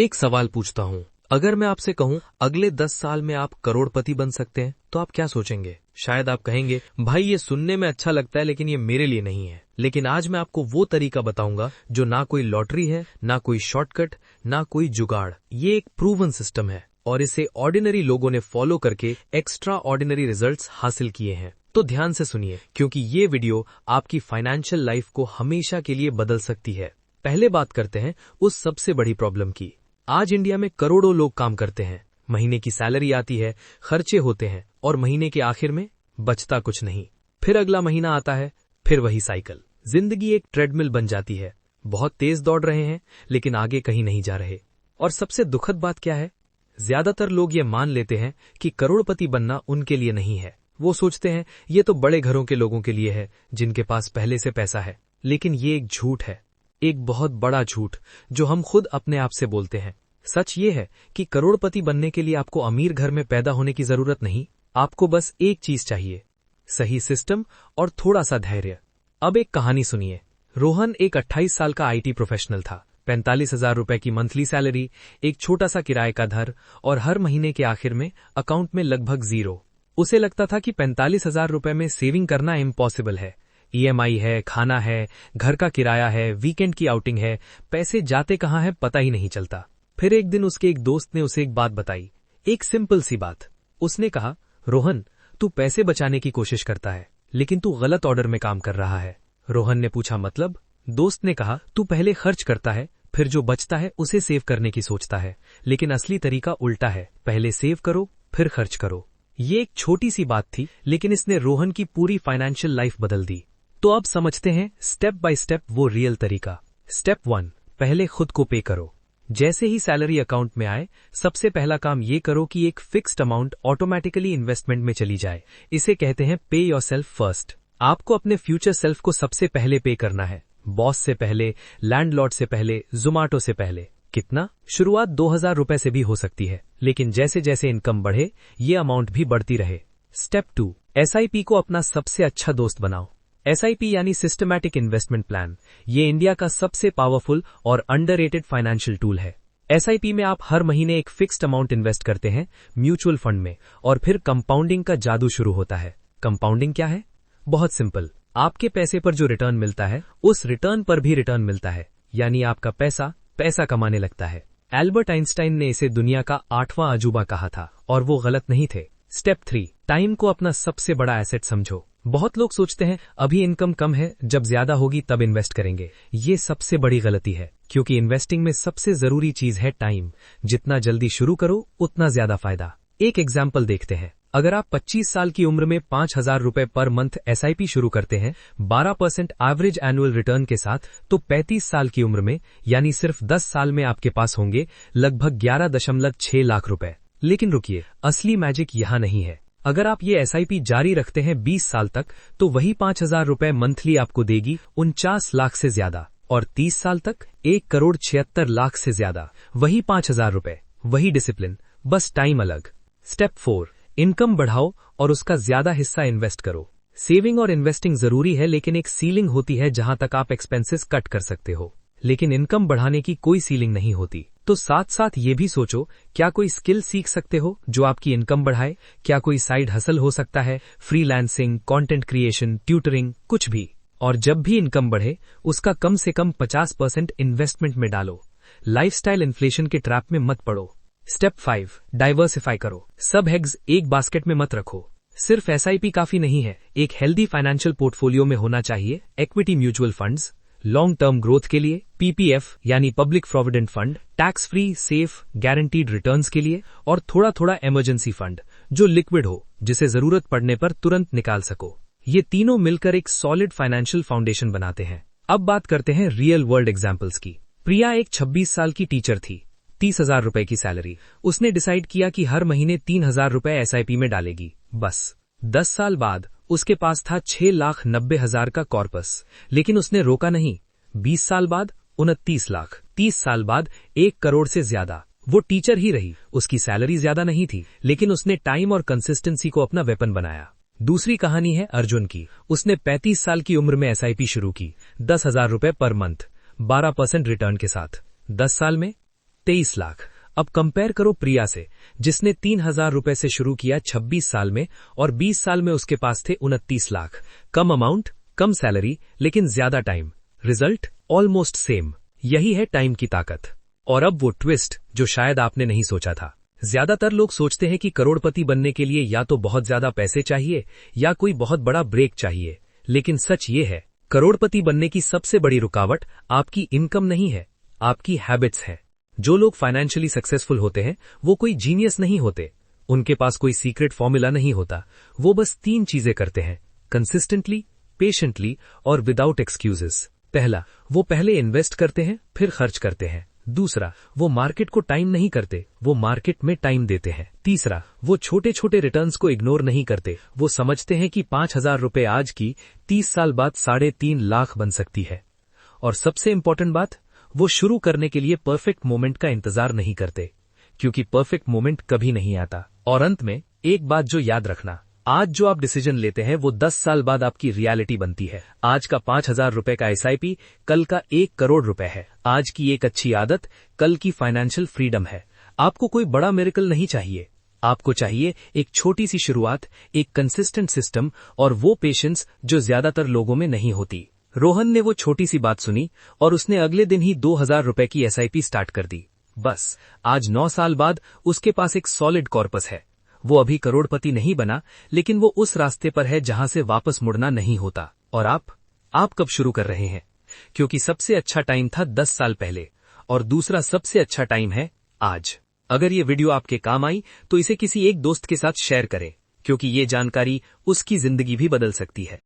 एक सवाल पूछता हूँ, अगर मैं आपसे कहूँ अगले 10 साल में आप करोड़पति बन सकते हैं तो आप क्या सोचेंगे? शायद आप कहेंगे, भाई ये सुनने में अच्छा लगता है लेकिन ये मेरे लिए नहीं है। लेकिन आज मैं आपको वो तरीका बताऊंगा जो ना कोई लॉटरी है, ना कोई शॉर्टकट, ना कोई जुगाड़। ये एक प्रूवन सिस्टम है और इसे ऑर्डिनरी लोगों ने फॉलो करके एक्स्ट्रा ऑर्डिनरी रिजल्ट्स हासिल किए हैं। तो ध्यान से सुनिए, क्योंकि ये वीडियो आपकी फाइनेंशियल लाइफ को हमेशा के लिए बदल सकती है। पहले बात करते हैं उस सबसे बड़ी प्रॉब्लम की। आज इंडिया में करोड़ों लोग काम करते हैं, महीने की सैलरी आती है, खर्चे होते हैं और महीने के आखिर में बचता कुछ नहीं। फिर अगला महीना आता है, फिर वही साइकिल। जिंदगी एक ट्रेडमिल बन जाती है। बहुत तेज दौड़ रहे हैं लेकिन आगे कहीं नहीं जा रहे। और सबसे दुखद बात क्या है, ज्यादातर लोग ये मान लेते हैं कि करोड़पति बनना उनके लिए नहीं है। वो सोचते हैं ये तो बड़े घरों के लोगों के लिए है जिनके पास पहले से पैसा है। लेकिन ये एक झूठ है, एक बहुत बड़ा झूठ जो हम खुद अपने आप से बोलते हैं। सच ये है कि करोड़पति बनने के लिए आपको अमीर घर में पैदा होने की जरूरत नहीं। आपको बस एक चीज चाहिए, सही सिस्टम और थोड़ा सा धैर्य। अब एक कहानी सुनिए। रोहन एक 28 साल का IT प्रोफेशनल था। 45,000 रुपए की मंथली सैलरी, एक छोटा सा किराए का घर और हर महीने के आखिर में अकाउंट में लगभग जीरो। उसे लगता था कि 45,000 रुपए में सेविंग करना इम्पॉसिबल है। EMI है, खाना है, घर का किराया है, वीकेंड की आउटिंग है, पैसे जाते कहाँ हैं पता ही नहीं चलता। फिर एक दिन उसके एक दोस्त ने उसे एक बात बताई, एक सिंपल सी बात। उसने कहा, रोहन तू पैसे बचाने की कोशिश करता है लेकिन तू गलत ऑर्डर में काम कर रहा है। रोहन ने पूछा मतलब? दोस्त ने कहा, तू पहले खर्च करता है, फिर जो बचता है उसे सेव करने की सोचता है, लेकिन असली तरीका उल्टा है, पहले सेव करो फिर खर्च करो। ये एक छोटी सी बात थी लेकिन इसने रोहन की पूरी फाइनेंशियल लाइफ बदल दी। तो अब समझते हैं स्टेप बाय स्टेप वो रियल तरीका। स्टेप 1, पहले खुद को पे करो। जैसे ही सैलरी अकाउंट में आए, सबसे पहला काम ये करो कि एक फिक्स्ड अमाउंट ऑटोमेटिकली इन्वेस्टमेंट में चली जाए। इसे कहते हैं पे योरसेल्फ फर्स्ट। आपको अपने फ्यूचर सेल्फ को सबसे पहले पे करना है। बॉस से पहले, लैंडलॉर्ड से पहले, जोमैटो से पहले। कितना? शुरुआत 2,000 रुपए से भी हो सकती है, लेकिन जैसे जैसे इनकम बढ़े ये अमाउंट भी बढ़ती रहे। स्टेप 2, SIP को अपना सबसे अच्छा दोस्त बनाओ। SIP यानी सिस्टमैटिक इन्वेस्टमेंट प्लान। ये इंडिया का सबसे पावरफुल और अंडररेटेड फाइनेंशियल टूल है। SIP में आप हर महीने एक फिक्स्ड अमाउंट इन्वेस्ट करते हैं म्यूचुअल फंड में और फिर कंपाउंडिंग का जादू शुरू होता है। कंपाउंडिंग क्या है? बहुत सिंपल, आपके पैसे पर जो रिटर्न मिलता है उस रिटर्न पर भी रिटर्न मिलता है, यानी आपका पैसा पैसा कमाने लगता है। एल्बर्ट आइंस्टाइन ने इसे दुनिया का 8वां अजूबा कहा था और वो गलत नहीं थे। स्टेप 3, टाइम को अपना सबसे बड़ा एसेट समझो। बहुत लोग सोचते हैं अभी इनकम कम है, जब ज्यादा होगी तब इन्वेस्ट करेंगे। ये सबसे बड़ी गलती है, क्योंकि इन्वेस्टिंग में सबसे जरूरी चीज है टाइम। जितना जल्दी शुरू करो उतना ज्यादा फायदा। एक एग्जाम्पल देखते हैं। अगर आप 25 साल की उम्र में 5,000 रुपए पर मंथ SIP शुरू करते हैं 12% एवरेज एनुअल रिटर्न के साथ, तो 35 साल की उम्र में यानी सिर्फ 10 साल में आपके पास होंगे लगभग 11.6 लाख रुपए। लेकिन रुकिए, असली मैजिक यहाँ नहीं है। अगर आप ये SIP जारी रखते हैं 20 साल तक, तो वही 5,000 रुपए मंथली आपको देगी 49 लाख से ज्यादा, और 30 साल तक 1,76,00,000 से ज्यादा। वही 5,000 रुपए, वही डिसिप्लिन, बस टाइम अलग। स्टेप 4, इनकम बढ़ाओ और उसका ज्यादा हिस्सा इन्वेस्ट करो। सेविंग और इन्वेस्टिंग जरूरी है, लेकिन एक सीलिंग होती है जहां तक आप एक्सपेंसेस कट कर सकते हो, लेकिन इनकम बढ़ाने की कोई सीलिंग नहीं होती। तो साथ साथ ये भी सोचो, क्या कोई स्किल सीख सकते हो जो आपकी इनकम बढ़ाए? क्या कोई साइड हसल हो सकता है? फ्रीलांसिंग, कंटेंट क्रिएशन, ट्यूटरिंग, कुछ भी। और जब भी इनकम बढ़े उसका कम से कम 50% इन्वेस्टमेंट में डालो। लाइफस्टाइल इन्फ्लेशन के ट्रैप में मत पड़ो। स्टेप 5, डाइवर्सिफाई करो। सब एग्स एक बास्केट में मत रखो। सिर्फ SIP काफी नहीं है, एक हेल्दी फाइनेंशियल पोर्टफोलियो में होना चाहिए equity mutual funds, long term growth के लिए PPF यानी public provident fund, tax free safe guaranteed returns के लिए, और थोड़ा थोड़ा इमरजेंसी फंड जो लिक्विड हो, जिसे जरूरत पड़ने पर तुरंत निकाल सको। ये तीनों मिलकर एक सॉलिड फाइनेंशियल फाउंडेशन बनाते हैं। अब बात करते हैं रियल वर्ल्ड एग्जाम्पल्स की। प्रिया एक 26 साल की टीचर थी, 30,000 रुपए की सैलरी। उसने डिसाइड किया कि हर महीने 3,000 रुपए SIP में डालेगी। बस 10 साल बाद उसके पास था 6,90,000 का कॉर्पस, लेकिन उसने रोका नहीं। 20 साल बाद 29 लाख, 30 साल बाद 1 करोड़ से ज्यादा। वो टीचर ही रही, उसकी सैलरी ज्यादा नहीं थी, लेकिन उसने टाइम और कंसिस्टेंसी को अपना वेपन बनाया। दूसरी कहानी है अर्जुन की। उसने 35 साल की उम्र में SIP शुरू की, 10,000 रुपए पर मंथ, 12% रिटर्न के साथ। 10 साल में 23 लाख। अब कंपेयर करो प्रिया से, जिसने 3,000 रुपए से शुरू किया 26 साल में और 20 साल में उसके पास थे 29 लाख। कम अमाउंट, कम सैलरी, लेकिन ज्यादा टाइम। Result almost same. यही है टाइम की ताकत। और अब वो ट्विस्ट जो शायद आपने नहीं सोचा था। ज्यादातर लोग सोचते हैं कि करोड़पति बनने के लिए या तो बहुत ज्यादा पैसे चाहिए या कोई बहुत बड़ा ब्रेक चाहिए, लेकिन सच ये है, करोड़पति बनने की सबसे बड़ी रुकावट आपकी इनकम नहीं है, आपकी हैबिट्स है। जो लोग फाइनेंशियली सक्सेसफुल होते हैं वो कोई जीनियस नहीं होते, उनके पास कोई सीक्रेट फॉर्मूला नहीं होता। वो बस 3 चीजें करते हैं, कंसिस्टेंटली, पेशेंटली और विदाउट एक्सक्यूजेस। पहला, वो पहले इन्वेस्ट करते हैं फिर खर्च करते हैं। दूसरा, वो मार्केट को टाइम नहीं करते, वो मार्केट में टाइम देते हैं। तीसरा, वो छोटे छोटे रिटर्न्स को इग्नोर नहीं करते, वो समझते हैं कि 5,000 रुपए आज की 30 साल बाद 3.5 लाख बन सकती है। और सबसे इंपॉर्टेंट बात, वो शुरू करने के लिए परफेक्ट मोमेंट का इंतजार नहीं करते, क्योंकि परफेक्ट मोमेंट कभी नहीं आता। और अंत में एक बात जो याद रखना, आज जो आप डिसीजन लेते हैं वो 10 साल बाद आपकी रियलिटी बनती है। आज का 5,000 रुपए का एसआईपी कल का 1 करोड़ रुपए है। आज की एक अच्छी आदत कल की फाइनेंशियल फ्रीडम है। आपको कोई बड़ा मिरेकल नहीं चाहिए, आपको चाहिए एक छोटी सी शुरुआत, एक कंसिस्टेंट सिस्टम और वो पेशेंस जो ज्यादातर लोगों में नहीं होती। रोहन ने वो छोटी सी बात सुनी और उसने अगले दिन ही 2,000 रुपए की एसआईपी स्टार्ट कर दी। बस आज 9 साल बाद उसके पास एक सॉलिड कॉर्पस है। वो अभी करोड़पति नहीं बना, लेकिन वो उस रास्ते पर है जहां से वापस मुड़ना नहीं होता। और आप कब शुरू कर रहे हैं? क्योंकि सबसे अच्छा टाइम था 10 साल पहले और दूसरा सबसे अच्छा टाइम है आज। अगर ये वीडियो आपके काम आई तो इसे किसी एक दोस्त के साथ शेयर करें, क्योंकि ये जानकारी उसकी जिंदगी भी बदल सकती है।